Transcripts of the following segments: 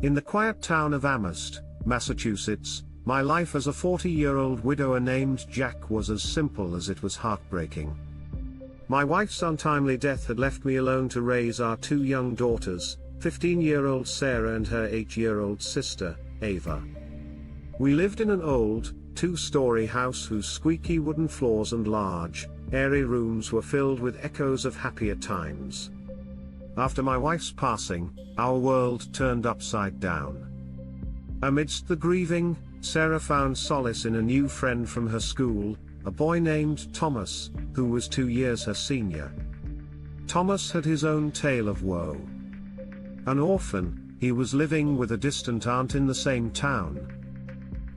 In the quiet town of Amherst, Massachusetts, my life as a 40-year-old widower named Jack was as simple as it was heartbreaking. My wife's untimely death had left me alone to raise our two young daughters, 15-year-old Sarah and her 8-year-old sister, Ava. We lived in an old, two-story house whose squeaky wooden floors and large, airy rooms were filled with echoes of happier times. After my wife's passing, our world turned upside down. Amidst the grieving, Sarah found solace in a new friend from her school, a boy named Thomas, who was 2 years her senior. Thomas had his own tale of woe. An orphan, he was living with a distant aunt in the same town.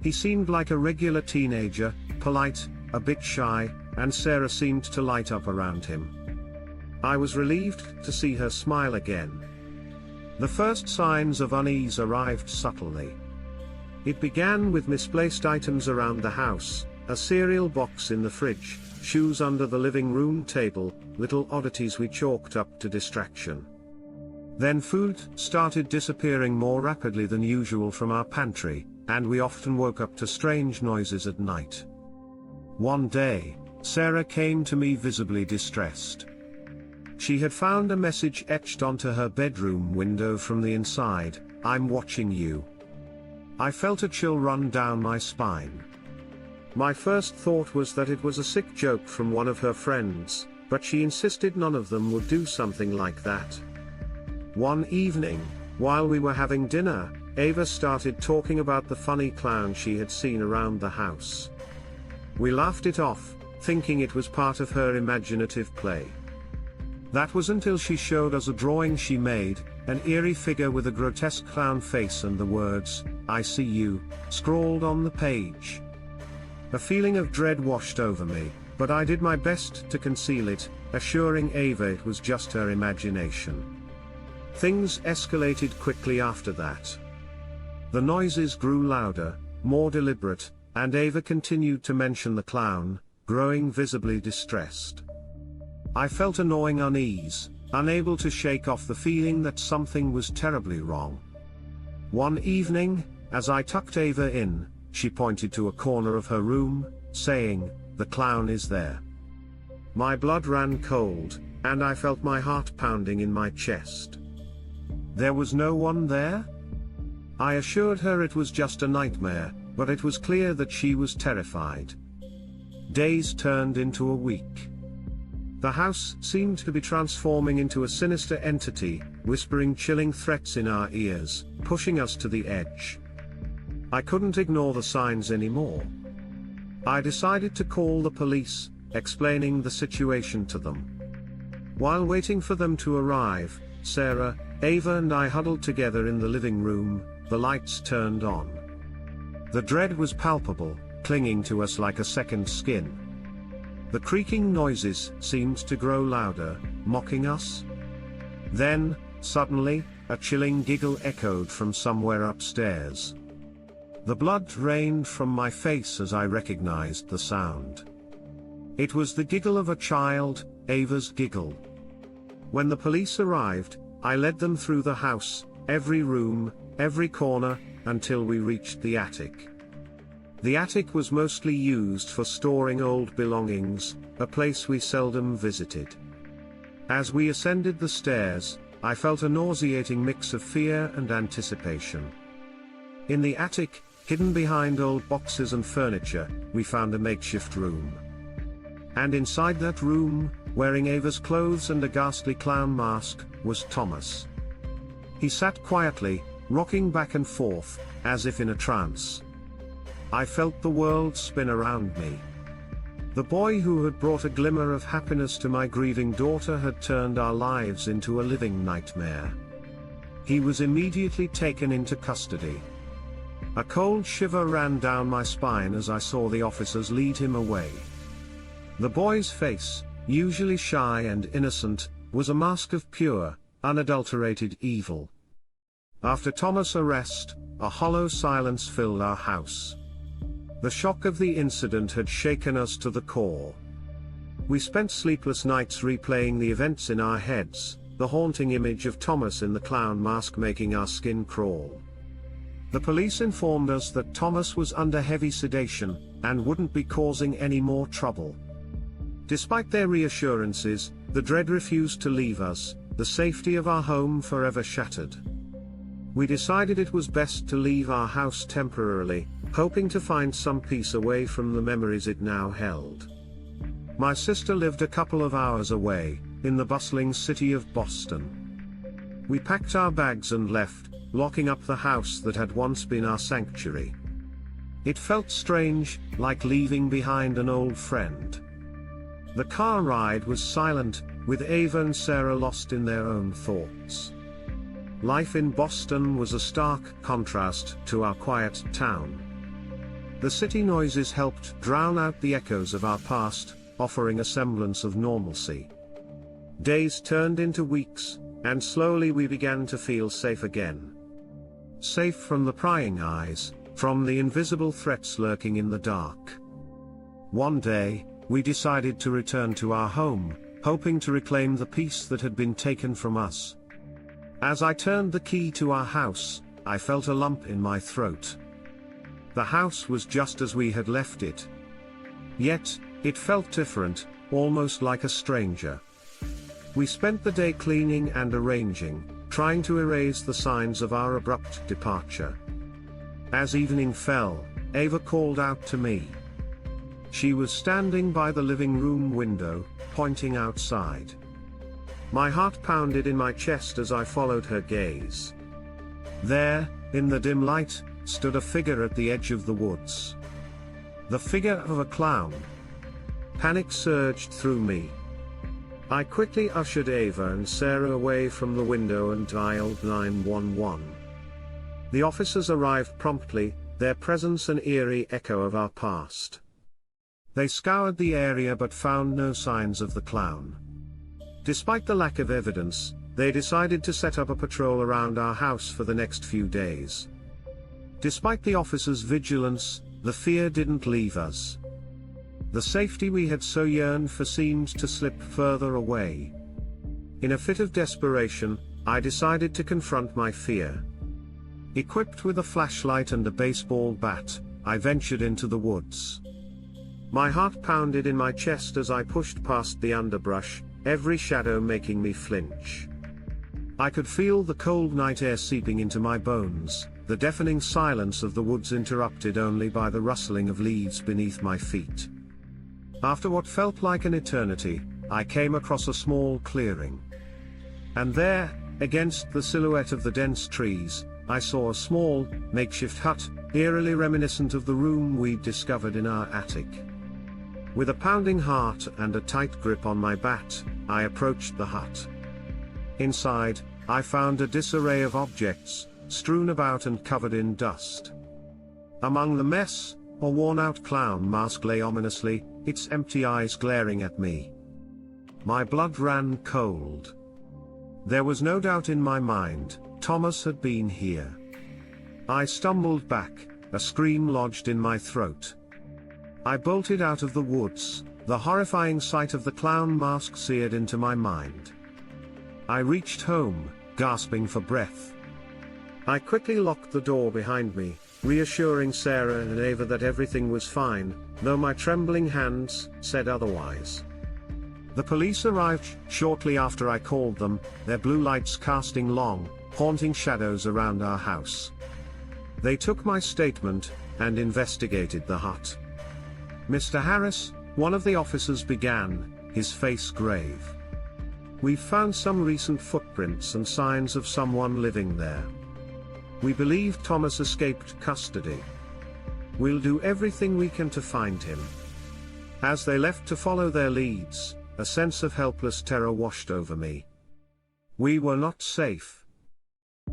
He seemed like a regular teenager, polite, a bit shy, and Sarah seemed to light up around him. I was relieved to see her smile again. The first signs of unease arrived subtly. It began with misplaced items around the house, a cereal box in the fridge, shoes under the living room table, little oddities we chalked up to distraction. Then food started disappearing more rapidly than usual from our pantry, and we often woke up to strange noises at night. One day, Sarah came to me visibly distressed. She had found a message etched onto her bedroom window from the inside, "I'm watching you." I felt a chill run down my spine. My first thought was that it was a sick joke from one of her friends, but she insisted none of them would do something like that. One evening, while we were having dinner, Ava started talking about the funny clown she had seen around the house. We laughed it off, thinking it was part of her imaginative play. That was until she showed us a drawing she made, an eerie figure with a grotesque clown face and the words, "I see you," scrawled on the page. A feeling of dread washed over me, but I did my best to conceal it, assuring Ava it was just her imagination. Things escalated quickly after that. The noises grew louder, more deliberate, and Ava continued to mention the clown, growing visibly distressed. I felt a gnawing unease, unable to shake off the feeling that something was terribly wrong. One evening, as I tucked Ava in, she pointed to a corner of her room, saying, "The clown is there." My blood ran cold, and I felt my heart pounding in my chest. There was no one there? I assured her it was just a nightmare, but it was clear that she was terrified. Days turned into a week. The house seemed to be transforming into a sinister entity, whispering chilling threats in our ears, pushing us to the edge. I couldn't ignore the signs anymore. I decided to call the police, explaining the situation to them. While waiting for them to arrive, Sarah, Ava and I huddled together in the living room, the lights turned on. The dread was palpable, clinging to us like a second skin. The creaking noises seemed to grow louder, mocking us. Then, suddenly, a chilling giggle echoed from somewhere upstairs. The blood rained from my face as I recognized the sound. It was the giggle of a child, Ava's giggle. When the police arrived, I led them through the house, every room, every corner, until we reached the attic. The attic was mostly used for storing old belongings, a place we seldom visited. As we ascended the stairs, I felt a nauseating mix of fear and anticipation. In the attic, hidden behind old boxes and furniture, we found a makeshift room. And inside that room, wearing Ava's clothes and a ghastly clown mask, was Thomas. He sat quietly, rocking back and forth, as if in a trance. I felt the world spin around me. The boy who had brought a glimmer of happiness to my grieving daughter had turned our lives into a living nightmare. He was immediately taken into custody. A cold shiver ran down my spine as I saw the officers lead him away. The boy's face, usually shy and innocent, was a mask of pure, unadulterated evil. After Thomas' arrest, a hollow silence filled our house. The shock of the incident had shaken us to the core. We spent sleepless nights replaying the events in our heads, the haunting image of Thomas in the clown mask making our skin crawl. The police informed us that Thomas was under heavy sedation, and wouldn't be causing any more trouble. Despite their reassurances, the dread refused to leave us, the safety of our home forever shattered. We decided it was best to leave our house temporarily, hoping to find some peace away from the memories it now held. My sister lived a couple of hours away, in the bustling city of Boston. We packed our bags and left, locking up the house that had once been our sanctuary. It felt strange, like leaving behind an old friend. The car ride was silent, with Ava and Sarah lost in their own thoughts. Life in Boston was a stark contrast to our quiet town. The city noises helped drown out the echoes of our past, offering a semblance of normalcy. Days turned into weeks, and slowly we began to feel safe again. Safe from the prying eyes, from the invisible threats lurking in the dark. One day, we decided to return to our home, hoping to reclaim the peace that had been taken from us. As I turned the key to our house, I felt a lump in my throat. The house was just as we had left it. Yet, it felt different, almost like a stranger. We spent the day cleaning and arranging, trying to erase the signs of our abrupt departure. As evening fell, Ava called out to me. She was standing by the living room window, pointing outside. My heart pounded in my chest as I followed her gaze. There, in the dim light, stood a figure at the edge of the woods. The figure of a clown. Panic surged through me. I quickly ushered Ava and Sarah away from the window and dialed 911. The officers arrived promptly, their presence an eerie echo of our past. They scoured the area but found no signs of the clown. Despite the lack of evidence, they decided to set up a patrol around our house for the next few days. Despite the officers' vigilance, the fear didn't leave us. The safety we had so yearned for seemed to slip further away. In a fit of desperation, I decided to confront my fear. Equipped with a flashlight and a baseball bat, I ventured into the woods. My heart pounded in my chest as I pushed past the underbrush, every shadow making me flinch. I could feel the cold night air seeping into my bones, the deafening silence of the woods interrupted only by the rustling of leaves beneath my feet. After what felt like an eternity, I came across a small clearing. And there, against the silhouette of the dense trees, I saw a small, makeshift hut, eerily reminiscent of the room we'd discovered in our attic. With a pounding heart and a tight grip on my bat, I approached the hut. Inside, I found a disarray of objects, strewn about and covered in dust. Among the mess, a worn-out clown mask lay ominously, its empty eyes glaring at me. My blood ran cold. There was no doubt in my mind, Thomas had been here. I stumbled back, a scream lodged in my throat. I bolted out of the woods, the horrifying sight of the clown mask seared into my mind. I reached home, gasping for breath. I quickly locked the door behind me, reassuring Sarah and Ava that everything was fine, though my trembling hands said otherwise. The police arrived shortly after I called them, their blue lights casting long, haunting shadows around our house. They took my statement, and investigated the hut. Mr. Harris, one of the officers began, his face grave. We've found some recent footprints and signs of someone living there. We believe Thomas escaped custody. We'll do everything we can to find him. As they left to follow their leads, a sense of helpless terror washed over me. We were not safe.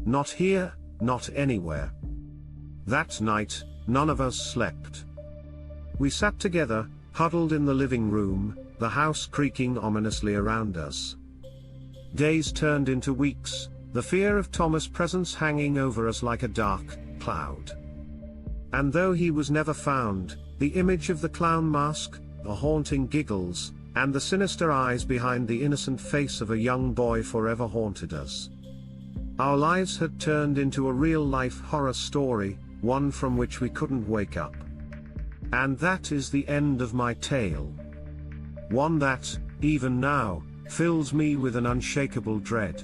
Not here, not anywhere. That night, none of us slept. We sat together, huddled in the living room, the house creaking ominously around us. Days turned into weeks, the fear of Thomas' presence hanging over us like a dark cloud. And though he was never found, the image of the clown mask, the haunting giggles, and the sinister eyes behind the innocent face of a young boy forever haunted us. Our lives had turned into a real-life horror story, one from which we couldn't wake up. And that is the end of my tale. One that, even now, fills me with an unshakable dread.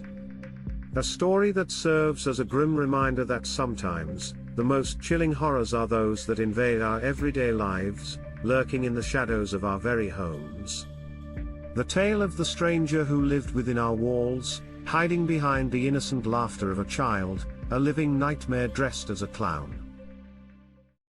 A story that serves as a grim reminder that sometimes, the most chilling horrors are those that invade our everyday lives, lurking in the shadows of our very homes. The tale of the stranger who lived within our walls, hiding behind the innocent laughter of a child, a living nightmare dressed as a clown.